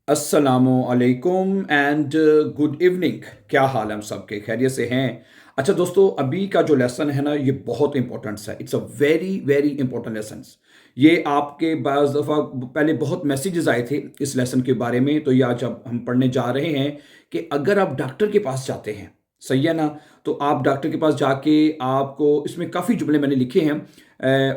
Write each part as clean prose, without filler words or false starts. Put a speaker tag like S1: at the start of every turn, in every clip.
S1: अस्सलामु अलैकुम and good evening. क्या हाल है हम सबके? खैरियत से हैं? अच्छा दोस्तों, अभी का जो लेसन है ना, ये बहुत इंपॉर्टेंट है। It's a very very important lesson. ये आपके बाज़ दफ़ा पहले बहुत मैसेजेस आए थे इस लेसन के बारे में, तो ये आज अब हम पढ़ने जा रहे हैं कि अगर आप डॉक्टर के पास जाते हैं, सही है ना, तो आप डॉक्टर के पास जाके आपको इसमें काफ़ी जुमले मैंने लिखे हैं।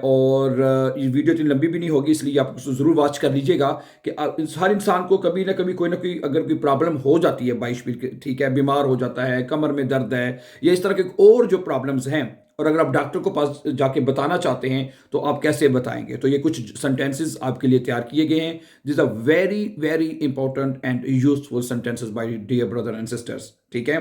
S1: और ये वीडियो इतनी लंबी भी नहीं होगी, इसलिए आप उसको ज़रूर वॉच कर लीजिएगा कि हर इंसान को कभी ना कोई अगर कोई प्रॉब्लम हो जाती है बाईश पीर के, ठीक है, बीमार हो जाता है, कमर में दर्द है या इस तरह के और जो प्रॉब्लम्स हैं, और अगर आप डॉक्टर को पास जाके बताना चाहते हैं तो आप कैसे बताएंगे। तो ये कुछ सेंटेंसेस आपके लिए तैयार किए गए हैं। This are very very important and useful sentences by dear brother and sisters, ठीक है।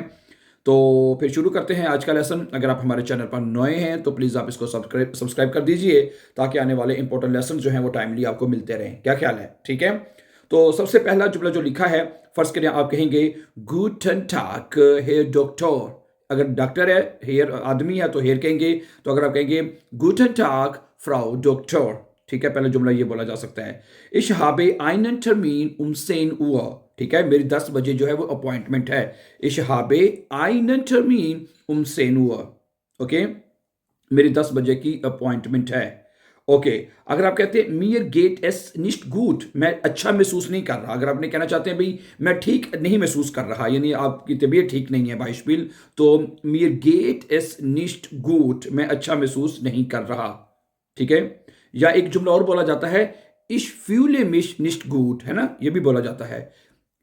S1: तो फिर शुरू करते हैं आज का लेसन। अगर आप हमारे चैनल पर नए हैं तो प्लीज़ आप इसको सब्सक्राइब कर दीजिए, ताकि आने वाले इंपॉर्टेंट लेसन जो हैं वो टाइमली आपको मिलते रहें। क्या ख्याल है? ठीक है। तो सबसे पहला जुमला जो लिखा है, फर्स्ट के लिए आप कहेंगे गूटन टाग हेयर डॉक्टर। अगर डॉक्टर है, हेयर आदमी है, तो हेयर कहेंगे। तो अगर आप कहेंगे गूटन टाग फ्राउ डॉक्टर, ठीक है, पहला जुमला ये बोला जा सकता है। इश habe einen Termin um 10 Uhr, ठीक है, मेरी 10 बजे जो है वो अपॉइंटमेंट है। Ich habe einen Termin um 10 Uhr, okay, मेरी 10 बजे की अपॉइंटमेंट है। ओके, अगर आप कहते हैं mir geht es nicht gut, मैं अच्छा महसूस नहीं कर रहा, अगर आपने कहना चाहते हैं भाई मैं ठीक नहीं महसूस कर रहा, यानी आपकी तबीयत ठीक नहीं है बाइशबिल, तो mir geht es nicht gut, मैं अच्छा महसूस नहीं कर रहा, ठीक है। या एक जुमला और बोला जाता है, ich fühle mich nicht gut, है ना, ये भी बोला जाता है,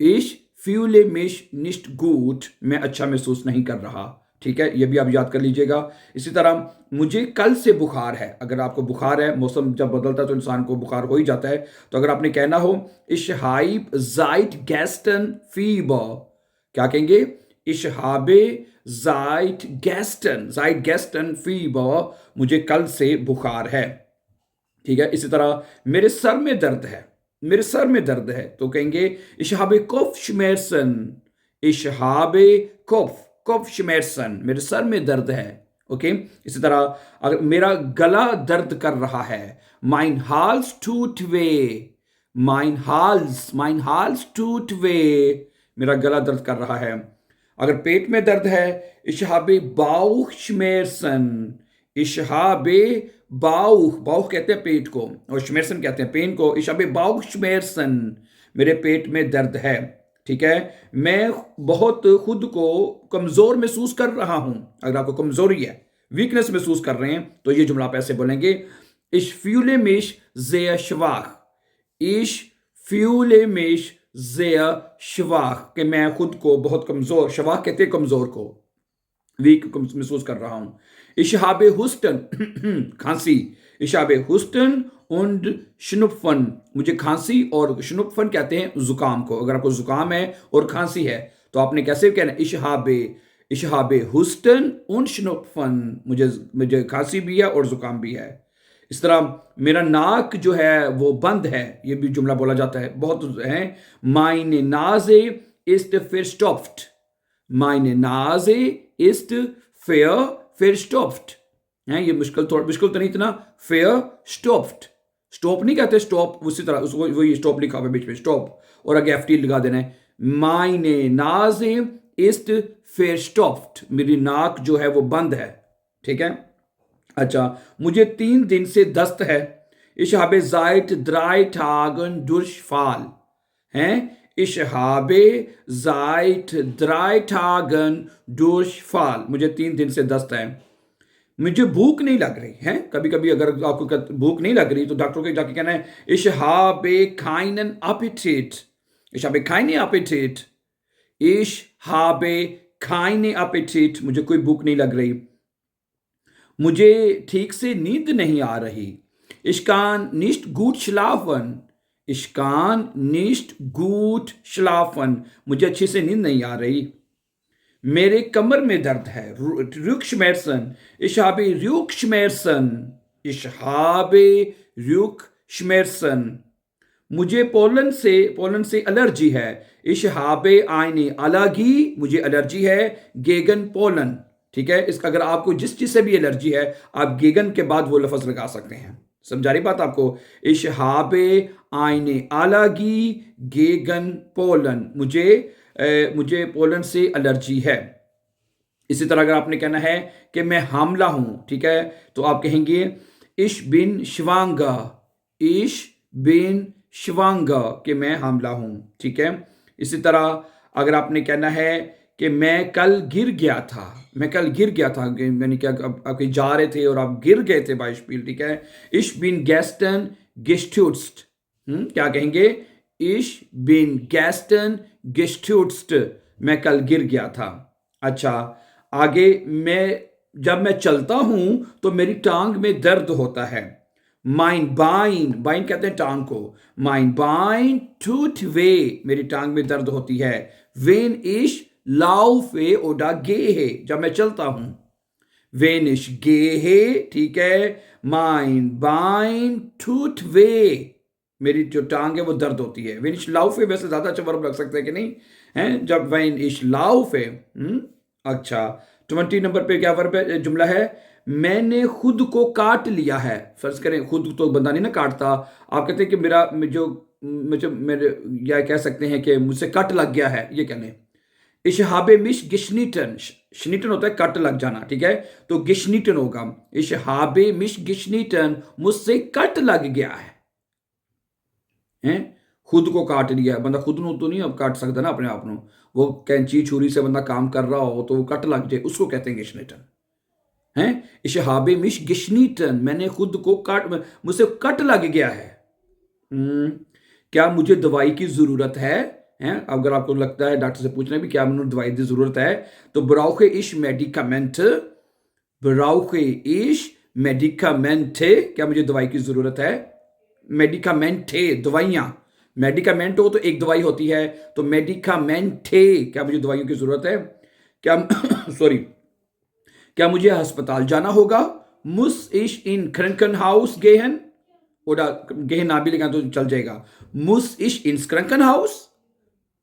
S1: ich fühle mich nicht gut, मैं अच्छा महसूस नहीं कर रहा, ठीक है, ये भी आप याद कर लीजिएगा। इसी तरह मुझे कल से बुखार है, अगर आपको बुखार है, मौसम जब बदलता है तो इंसान को बुखार हो ही जाता है, तो अगर आपने कहना हो ich habe seit gestern Fieber, क्या कहेंगे? ich habe seit gestern Fieber, मुझे कल से बुखार है, ठीक है। इसी तरह मेरे सर में दर्द है, मेरे सर में दर्द है, तो कहेंगे ich habe Kopfschmerzen, ich habe Kopfschmerzen, मेरे सर में दर्द है, ओके। इसी तरह अगर मेरा गला दर्द कर रहा है, mein Hals tut weh, mein Hals tut weh, मेरा गला दर्द कर रहा है। अगर पेट में दर्द है, ich habe Bauchschmerzen, ich habe बाउख कहते हैं पेट को, और श्मेरसन कहते हैं पेन को। ich habe Bauchschmerzen, मेरे पेट में दर्द है, ठीक है। मैं बहुत खुद को कमजोर महसूस कर रहा हूं, अगर आपको कमजोरी है, वीकनेस महसूस कर रहे हैं, तो ये जुमला आप ऐसे बोलेंगे ich fühle mich sehr schwach, ich fühle mich sehr schwach, कि मैं खुद को बहुत कमजोर, शवाह कहते हैं कमजोर को, वीक महसूस कर रहा हूं। Ich habe Husten, खांसी, ich habe Husten und Schnupfen, मुझे खांसी और Schnupfen कहते हैं जुकाम को। अगर आपको जुकाम है और खांसी है तो आपने कैसे कहना? ich habe Husten und Schnupfen, मुझे खांसी भी है और जुकाम भी है। इस तरह मेरा नाक जो है वो बंद है, ये भी जुमला बोला जाता है, बहुत है। meine Nase ist verstopft, meine Nase ist verstopft, है, ये मुश्किल तो नहीं इतना, verstopft, स्टॉप नहीं कहते, स्टॉप उसी तरह उसको वही स्टॉप लिखा हुआ बीच में, स्टॉप, और आगे एफ टी लगा देना है। meine Nase ist verstopft, मेरी नाक जो है वो बंद है, ठीक है। अच्छा, मुझे 3 दिन से दस्त है, ich habe seit 3 Tagen Durchfall, हैं, ich habe seit 3 Tagen Durchfall, मुझे 3 दिन से दस्त है। मुझे भूख नहीं लग रही है, कभी कभी अगर आपको भूख नहीं लग रही तो डॉक्टर को जाके कहना है ich habe keinen Appetit, ich habe keinen Appetit, ich habe keinen Appetit, मुझे कोई भूख नहीं लग रही। मुझे ठीक से नींद नहीं आ रही, ich kann nicht gut schlafen, ich kann nicht gut schlafen, मुझे अच्छे से नींद नहीं आ रही। मेरे कमर में दर्द है, Rückenschmerzen, ich habe Rückenschmerzen, ich habe Rückenschmerzen। मुझे पोलन से एलर्जी है, ich habe eine Allergie, मुझे एलर्जी है, gegen Pollen, ठीक है। इसका अगर आपको जिस चीज से भी एलर्जी है, आप गेगन के बाद वो लफ्ज लगा सकते हैं। समझा रही बात आपको? ich habe eine Allergie gegen Pollen, मुझे पोलन से एलर्जी है। इसी तरह अगर आपने कहना है कि मैं हामला हूं, ठीक है, तो आप कहेंगे ich bin schwanger, ich bin schwanger, कि मैं हामला हूं, ठीक है। इसी तरह अगर आपने कहना है कि मैं कल गिर गया था, मैं कल गिर गया था, यानी कि आप कहीं जा रहे थे और आप गिर गए थे बाइस्पील, ठीक है। ich bin gestern gestürzt, क्या कहेंगे? ich bin gestern gestürzt, मैं कल गिर गया था। अच्छा, आगे जब मैं चलता हूं तो मेरी टांग में दर्द होता है। mein Bein कहते हैं टांग को। mein Bein tut weh, मेरी टांग में दर्द होती है। wenn ich laufe oder gehe, जब मैं चलता हूं। wenn ich gehe, ठीक है, mein Bein tut weh, मेरी जो टांग है वो दर्द होती है। wenn ich laufe वैसे ज्यादा अच्छा वर्ब लग सकता है कि नहीं है, जब when ich laufe। अच्छा, 20 नंबर पे क्या वर्ब है, जुमला है, मैंने खुद को काट लिया है। फर्ज करें खुद तो बंदा नहीं ना काटता, आप कहते हैं कि मेरे या कह सकते हैं कि मुझसे कट लग गया है, ये कहने। Ich habe mich geschnitten, schnitten होता है कट लग जाना, ठीक है, तो geschnitten होगा। Ich habe mich geschnitten, मुझसे कट लग गया है? खुद को काट लिया, बंदा खुद नु तो नहीं अब काट सकता ना अपने आप नु, वो कैंची छुरी से बंदा काम कर रहा हो तो वो कट लग जाए, उसको कहते हैं geschnitten है। Ich habe mich geschnitten, मैंने खुद को मुझसे कट लग गया है। क्या मुझे दवाई की जरूरत है? अगर आपको लगता है डॉक्टर से पूछना भी क्या मुझे दवाई की जरूरत है, तो brauche ich Medikamente, brauche ich Medikamente, क्या मुझे दवाई की जरूरत है? मेडिकामेंटे, दवाइयां, मेडिकामेंट हो तो एक दवाई होती है, तो मेडिकामेंटे, क्या मुझे दवाइयों की जरूरत है? क्या सॉरी, क्या मुझे अस्पताल जाना होगा? muss ich in Krankenhaus gehen? oder gehen ना भी लिखा तो चल जाएगा। muss ich ins Krankenhaus?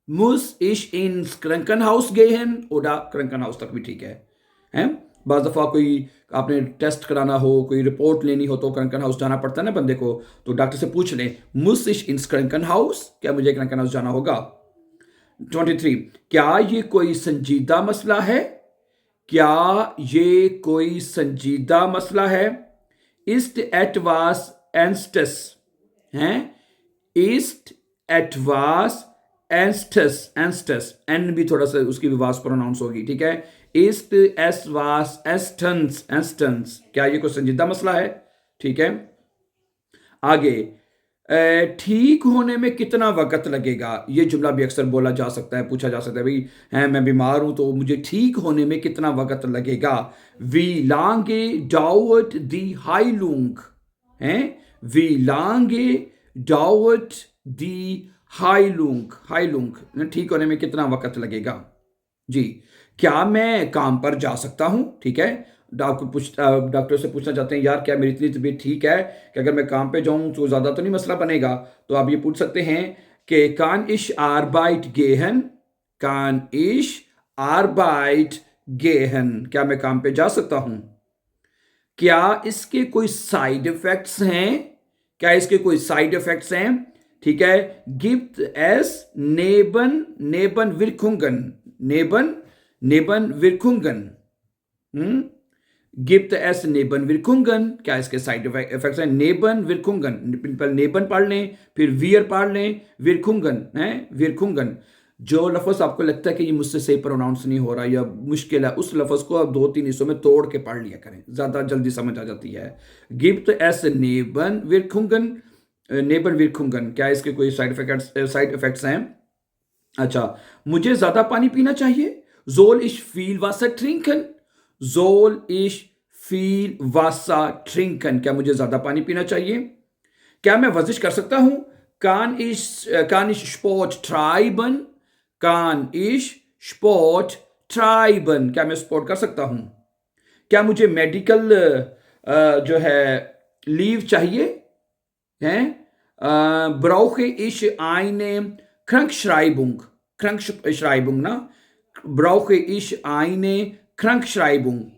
S1: muss ich ins Krankenhaus gehen? oder Krankenhaus तक भी ठीक है? बाज़ दफ़ा कोई आपने टेस्ट कराना हो, कोई रिपोर्ट लेनी हो तो Krankenhaus जाना पड़ता है ना बंदे को, तो डॉक्टर से पूछ लें muss ich ins Krankenhaus, क्या मुझे Krankenhaus जाना होगा। 23, क्या ये कोई संजीदा मसला है? क्या ये कोई संजीदा मसला है? ist etwas ernstes, हैं? ist etwas ernstes, एन भी थोड़ा सा उसकी विवास प्रोनाउंस होगी, ठीक है। ist etwas erstens, क्या ये कोई संजीदा मसला है? ठीक है। आगे, ठीक होने में कितना वक्त लगेगा? ये जुमला भी अक्सर बोला जा सकता है, पूछा जा सकता है, भाई है मैं बीमार हूं तो मुझे ठीक होने में कितना वक्त लगेगा। wie lange dauert die Heilung, हैं? wie lange dauert die Heilung, ठीक होने में कितना वक्त लगेगा। जी, क्या मैं काम पर जा सकता हूं? ठीक है, डॉक्टर से पूछना चाहते हैं यार क्या मेरी इतनी तबीयत ठीक है कि अगर मैं काम पे जाऊं तो ज़्यादा तो नहीं मसला बनेगा, तो आप ये पूछ सकते हैं कि kann ich Arbeit gehen, kann ich Arbeit gehen, क्या मैं काम पे जा सकता हूं। क्या इसके कोई साइड इफेक्ट्स हैं? क्या इसके कोई साइड इफेक्ट्स हैं? ठीक है, gibt es Nebenwirkungen, Nebenwirkungen, gibt es Nebenwirkungen, क्या इसके साइड इफेक्ट्स हैं? Nebenwirkungen, पहले नेबन पढ़ लें, फिर वियर पढ़ लें, विरकुंगन है, विरकुंगन। जो लफ्ज़ आपको लगता है कि ये मुझसे सही प्रोनाउंस नहीं हो रहा या मुश्किल है, उस लफ्ज़ को आप 2-3 हिस्सों में तोड़ के पढ़ लिया करें, ज़्यादा जल्दी समझ आ जाती है। gibt es Nebenwirkungen, Nebenwirkungen, क्या इसके कोई साइड इफेक्ट्स हैं? अच्छा, मुझे ज़्यादा पानी पीना चाहिए? soll ich viel Wasser trinken? soll ich viel Wasser trinken, क्या मुझे ज़्यादा पानी पीना चाहिए? क्या मैं वर्जिश कर सकता हूं? kann ich Sport treiben? kann ich Sport treiben, क्या मैं स्पोर्ट कर सकता हूं? क्या मुझे मेडिकल जो है लीव चाहिए? हैं? brauche ich eine Krankschreibung, ना, brauche ich eine Krankschreibung,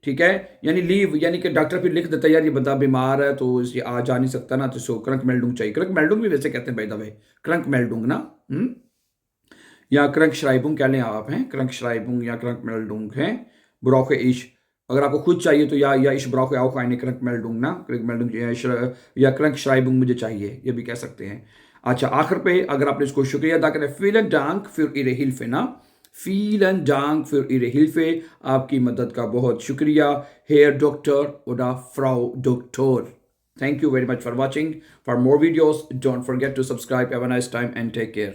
S1: ठीक है, यानी लीव, यानी कि डॉक्टर फिर लिख देता है यार ये बंदा बीमार है तो ये आ जा नहीं सकता ना, तो सो क्रंक मेल्डुंग चाहिए। क्रंक मेल्डुंग भी वैसे कहते हैं बाय द वे, क्रंक मेल्डुंग ना, या क्रंक श्राइबुंग कह लें आप, हैं क्रंक श्राइबुंग या क्रंक मेल्डुंग है, ब्रोखे इश। अगर आपको खुद चाहिए तो या इश ब्रोखे auch eine क्रंक मेल्डुंग ना, क्रंक मेल्डुंग या क्रंक श्राइबुंग मुझे चाहिए, ये भी कह सकते हैं। अच्छा, आखिर पे अगर आपने इसको शुक्रिया अदा करें, vielen Dank für Ihre Hilfe ना, vielen Dank für Ihre Hilfe, आपकी मदद का बहुत शुक्रिया, Herr Doktor oder Frau Doktor। Thank you very much for watching. For more videos, don't forget to subscribe. Have a nice time and take care.